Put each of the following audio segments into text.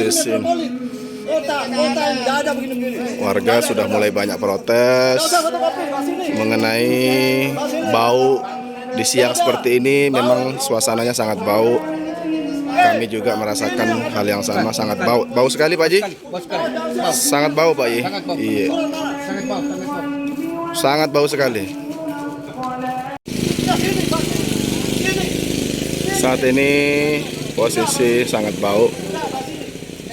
posisi warga sudah mulai banyak protes mengenai bau di siang seperti ini. Memang suasananya sangat bau. Kami juga merasakan hal yang sama, sangat bau. Bau sekali Pak Ji? Sangat bau Pak Ji? Iya. Sangat bau sekali. Saat ini posisi sangat bau.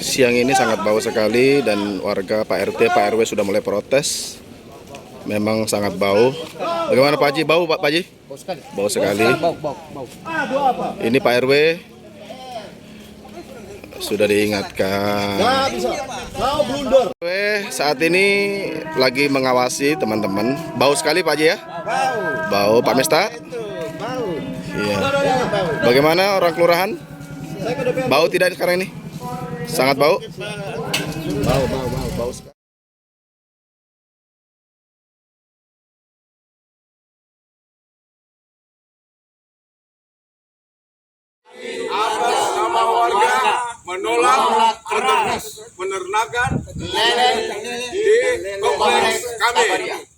Siang ini sangat bau sekali dan warga Pak RT, Pak RW sudah mulai protes. Memang sangat bau. Bagaimana Pak Haji? Bau Pak Haji? Bau sekali. Ini Pak RW sudah diingatkan. RW saat ini lagi mengawasi teman-teman. Bau sekali Pak Haji ya? Bau. Pak Mesta? Iya. Bagaimana orang kelurahan? Bau tidak sekarang ini? Sangat bau? Bau sekali. Atas nama warga menolak penernakan lele di kompleks kami.